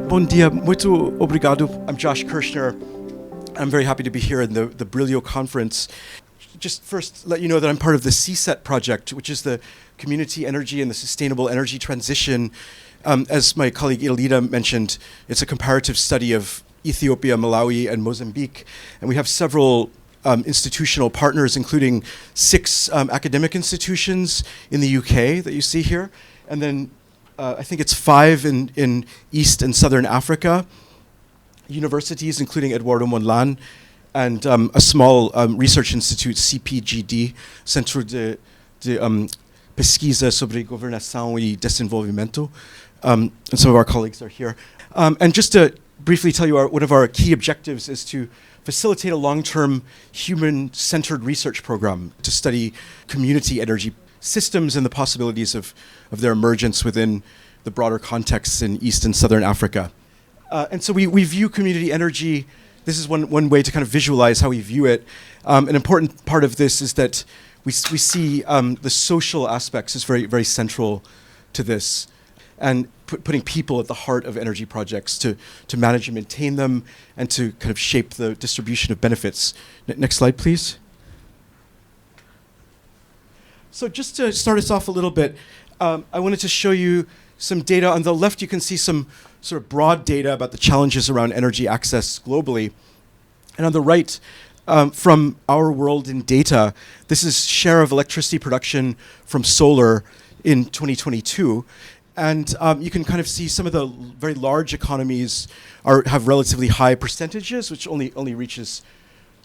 Bom dia, muito obrigado. I'm Josh Kirshner. I'm very happy to be here in the BRILHO conference. Just first let you know that I'm part of the CESET project, which is the Community Energy and the Sustainable Energy Transition. As my colleague Ilida mentioned, it's a comparative study of Ethiopia, Malawi, and Mozambique. And we have several institutional partners, including 6 academic institutions in the UK that you see here. And then I think it's 5 in East and Southern Africa, universities, including Eduardo Mondlane, and a small research institute, CPGD, Centro de Pesquisa sobre Governação e Desenvolvimento. And some of our colleagues are here. And just to briefly tell you, one of our key objectives is to facilitate a long-term human-centered research program to study community energy systems and the possibilities of their emergence within the broader contexts in East and Southern Africa. And so we view community energy, this is one way to kind of visualize how we view it. An important part of this is that we see the social aspects as very, very central to this, and putting people at the heart of energy projects to manage and maintain them and to kind of shape the distribution of benefits. Next slide, please. So just to start us off a little bit, I wanted to show you some data. On the left, you can see some sort of broad data about the challenges around energy access globally. And on the right, from Our World in Data, this is share of electricity production from solar in 2022. And you can kind of see some of the very large economies have relatively high percentages, which only reaches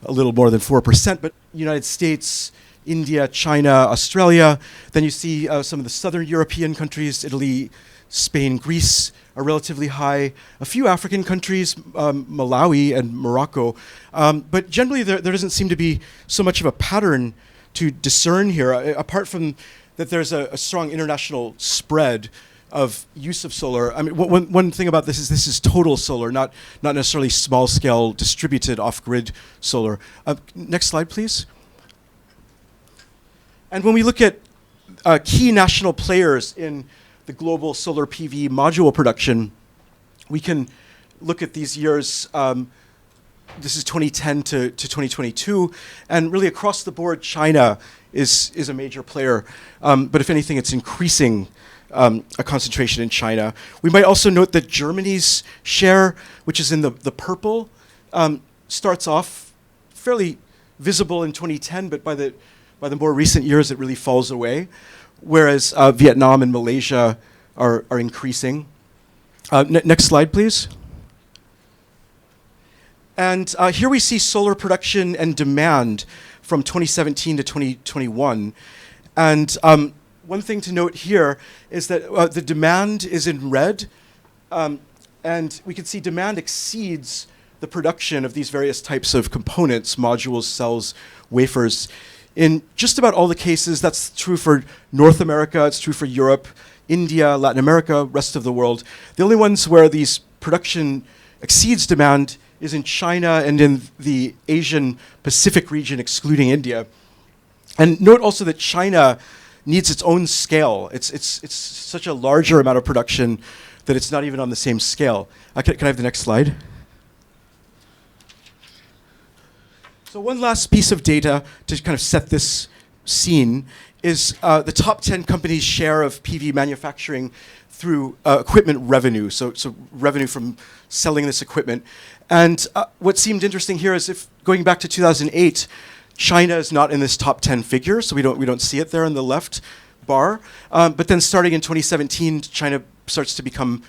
a little more than 4%. But United States, India, China, Australia. Then you see some of the southern European countries, Italy, Spain, Greece are relatively high. A few African countries, Malawi and Morocco. But generally there doesn't seem to be so much of a pattern to discern here, apart from that there's a strong international spread of use of solar. I mean, one thing about this is total solar, not necessarily small-scale distributed off-grid solar. Next slide, please. And when we look at key national players in the global solar PV module production, we can look at these years. This is 2010 to 2022, and really across the board, China is a major player. But if anything, it's increasing a concentration in China. We might also note that Germany's share, which is in the purple, starts off fairly visible in 2010, but by the more recent years, it really falls away, whereas Vietnam and Malaysia are increasing. Next slide, please. And here we see solar production and demand from 2017 to 2021. And one thing to note here is that the demand is in red, and we can see demand exceeds the production of these various types of components, modules, cells, wafers. In just about all the cases, that's true for North America, it's true for Europe, India, Latin America, rest of the world. The only ones where these production exceeds demand is in China and in the Asian Pacific region, excluding India. And note also that China needs its own scale. It's such a larger amount of production that it's not even on the same scale. Can I have the next slide? So one last piece of data to kind of set this scene is the top 10 companies' share of PV manufacturing through equipment revenue, so revenue from selling this equipment. And what seemed interesting here is if going back to 2008, China is not in this top 10 figure, so we don't see it there in the left bar. But then starting in 2017, China starts to become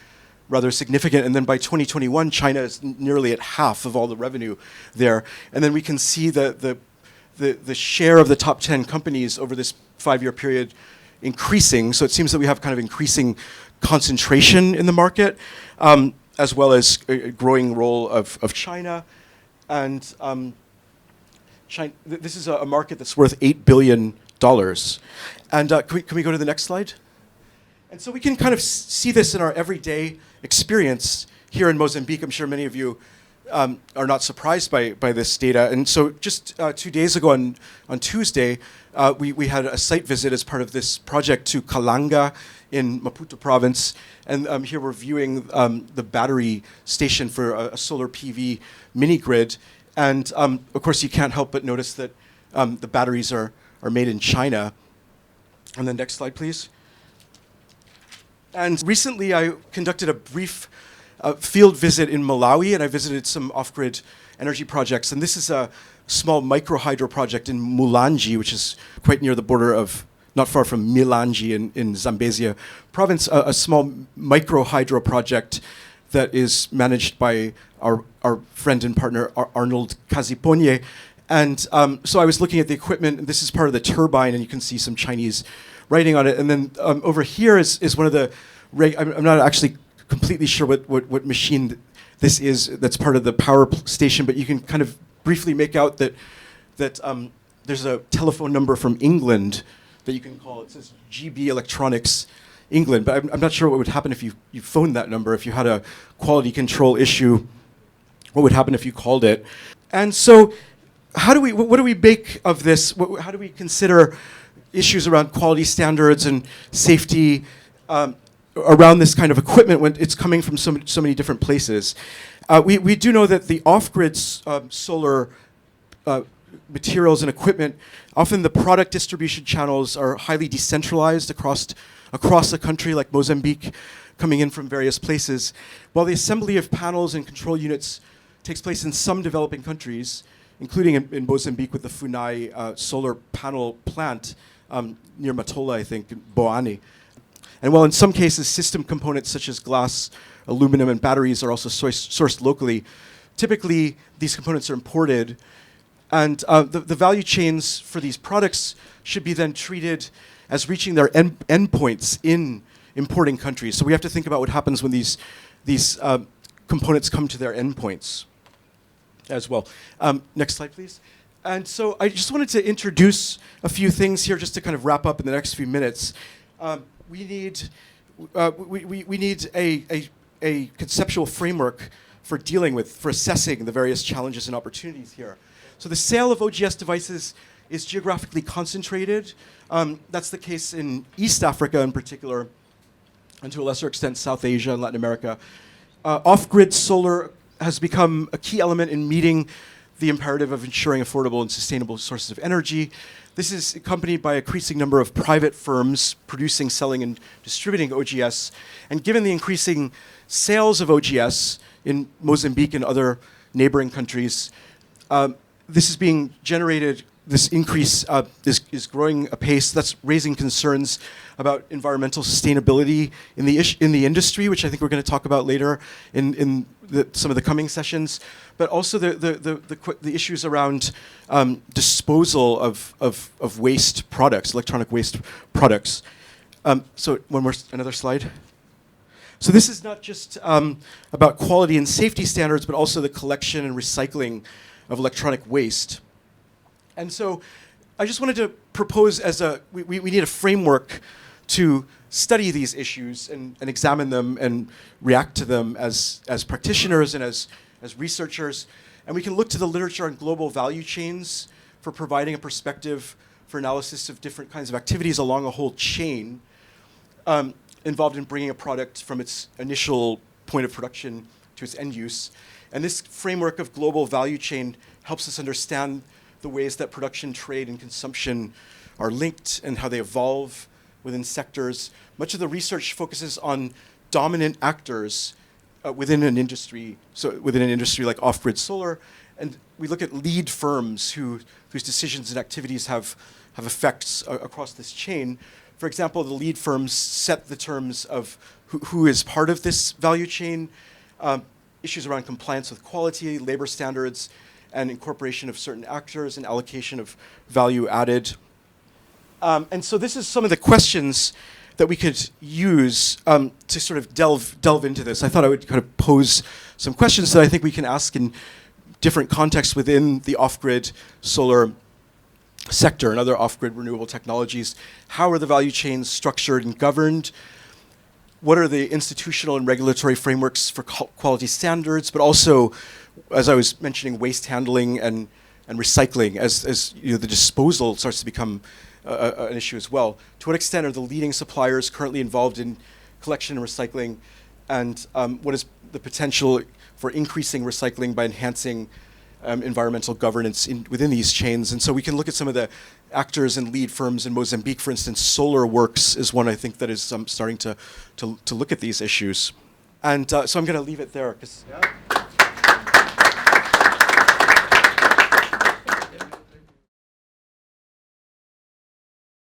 rather significant, and then by 2021, China is nearly at half of all the revenue there. And then we can see the share of the top 10 companies over this 5-year period increasing. So it seems that we have kind of increasing concentration in the market, as well as a growing role of China. And this is a market that's worth $8 billion. And can we go to the next slide? And so we can kind of see this in our everyday experience here in Mozambique. I'm sure many of you are not surprised by this data. And so just 2 days ago on Tuesday, we had a site visit as part of this project to Kalanga in Maputo province. And here we're viewing the battery station for a solar PV mini grid. And of course, you can't help but notice that the batteries are made in China. And then next slide, please. And recently, I conducted a brief field visit in Malawi, and I visited some off-grid energy projects. And this is a small micro-hydro project in Mulanji, which is quite near the border of, not far from Milanji in Zambezia province, a small micro-hydro project that is managed by our friend and partner, Arnold Kaziponye. And so I was looking at the equipment, and this is part of the turbine, and you can see some Chinese writing on it. And then over here is one of the, I'm not actually completely sure what machine this is that's part of the power station, but you can kind of briefly make out that there's a telephone number from England that you can call. It says GB Electronics England, but I'm not sure what would happen if you phoned that number. If you had a quality control issue, what would happen if you called it? And so what do we make of this? How do we consider issues around quality standards and safety around this kind of equipment when it's coming from so many different places? We do know that the off-grid solar materials and equipment, often the product distribution channels are highly decentralized across the country, like Mozambique, coming in from various places, while the assembly of panels and control units takes place in some developing countries, including in Mozambique with the Funai solar panel plant near Matola, I think, in Boane. And while in some cases system components such as glass, aluminum, and batteries are also sourced locally, typically these components are imported, and the value chains for these products should be then treated as reaching their endpoints in importing countries. So we have to think about what happens when these components come to their endpoints as well. Next slide, please. And so I just wanted to introduce a few things here just to kind of wrap up in the next few minutes. We need a conceptual framework for assessing the various challenges and opportunities here. So the sale of OGS devices is geographically concentrated. That's the case in East Africa in particular, and to a lesser extent South Asia and Latin America. Off-grid solar has become a key element in meeting the imperative of ensuring affordable and sustainable sources of energy. This is accompanied by an increasing number of private firms producing, selling, and distributing OGS. And given the increasing sales of OGS in Mozambique and other neighboring countries, this is being generated, this increase is growing apace. That's raising concerns about environmental sustainability in the industry, which I think we're going to talk about later in some of the coming sessions, but also the issues around disposal of waste products, electronic waste products. So another slide. So this is not just about quality and safety standards, but also the collection and recycling of electronic waste. And so I just wanted to propose we need a framework to study these issues and examine them and react to them as practitioners and as researchers. And we can look to the literature on global value chains for providing a perspective for analysis of different kinds of activities along a whole chain involved in bringing a product from its initial point of production to its end use. And this framework of global value chain helps us understand the ways that production, trade, and consumption are linked and how they evolve within sectors. Much of the research focuses on dominant actors within an industry, so within an industry like off-grid solar, and we look at lead firms whose decisions and activities have effects across this chain. For example, the lead firms set the terms of who is part of this value chain, issues around compliance with quality, labor standards, and incorporation of certain actors and allocation of value added. And so this is some of the questions that we could use to sort of delve into this. I thought I would kind of pose some questions that I think we can ask in different contexts within the off-grid solar sector and other off-grid renewable technologies. How are the value chains structured and governed? what are the institutional and regulatory frameworks for quality standards, but also, as I was mentioning, waste handling and recycling as the disposal starts to become an issue as well. To what extent are the leading suppliers currently involved in collection and recycling, and what is the potential for increasing recycling by enhancing environmental governance within these chains? And so we can look at some of the actors and lead firms in Mozambique. For instance, Solar Works is one I think that is starting to look at these issues. And so I'm going to leave it there. 'Cause